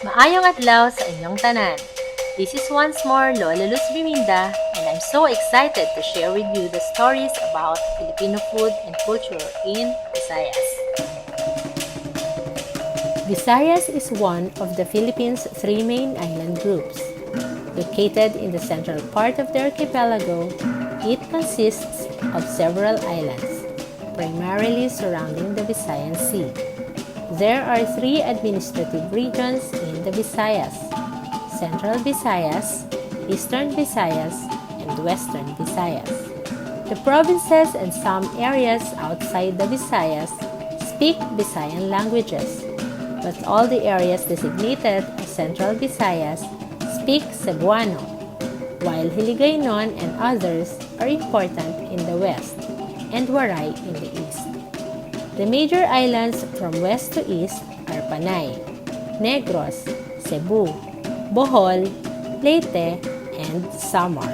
Maayong adlaw sa inyong tanan. This is once more Lola Luz Biminda, and I'm so excited to share with you the stories about Filipino food and culture in Visayas. Visayas is one of the Philippines' three main island groups. Located in the central part of the archipelago, it consists of several islands, primarily surrounding the Visayan Sea. There are three administrative regions in the Visayas: Central Visayas, Eastern Visayas, and Western Visayas. The provinces and some areas outside the Visayas speak Visayan languages, but all the areas designated as Central Visayas speak Cebuano, while Hiligaynon and others are important in the west and Waray in the east. The major islands from west to east are Panay, Negros, Cebu, Bohol, Leyte, and Samar.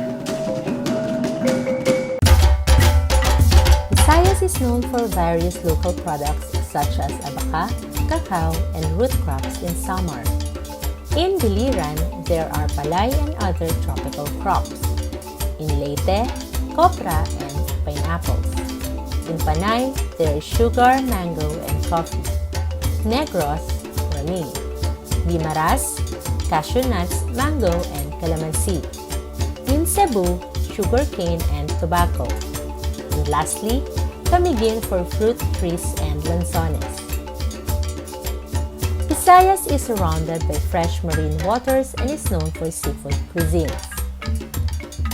Visayas is known for various local products such as abaca, cacao, and root crops in Samar. In Biliran, there are palay and other tropical crops. In Leyte, copra and pineapples. In Panay, there is sugar, mango, and coffee. Negros, rami. Guimaras, cashew nuts, mango, and calamansi. In Cebu, sugarcane and tobacco. And lastly, Camiguin for fruit trees and lanzones. Visayas is surrounded by fresh marine waters and is known for seafood cuisines.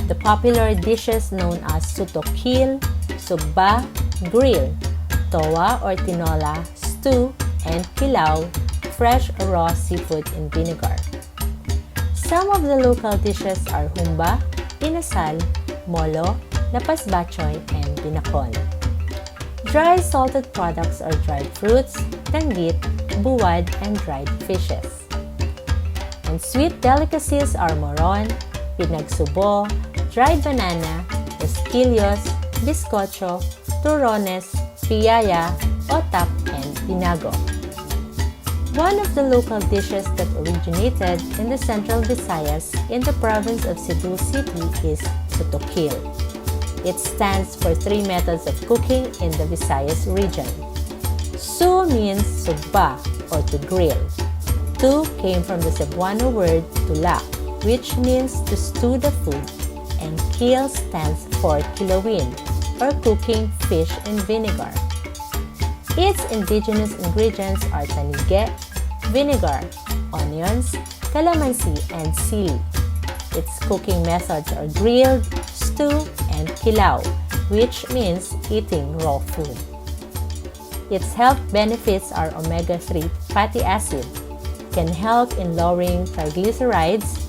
The popular dishes known as sutokil, sugba, grill, towa or tinola, stew, and kilaw, fresh or raw seafood in vinegar. Some of the local dishes are humba, inasal, molo, lapasbachoy, and binakon. Dry salted products are dried fruits, tanggit, buwad, and dried fishes. And sweet delicacies are moron, pinagsubo, dried banana, esquillos, bizcocho, turones, piyaya, otap, and binago. One of the local dishes that originated in the Central Visayas in the province of Cebu City is sutokil. It stands for three methods of cooking in the Visayas region. Su means sugba or to grill. Tu came from the Cebuano word tula, which means to stew the food, and kil stands for kilawin, or cooking fish in vinegar. Its indigenous ingredients are tanige, vinegar, onions, calamansi, and sili. Its cooking methods are grilled, stew, and kilaw, which means eating raw food. Its health benefits are omega-3 fatty acid, can help in lowering triglycerides,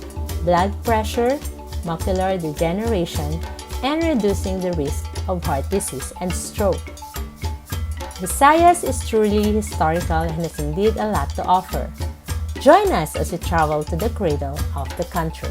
blood pressure, macular degeneration, and reducing the risk of heart disease and stroke. Visayas is truly historical and has indeed a lot to offer. Join us as we travel to the cradle of the country.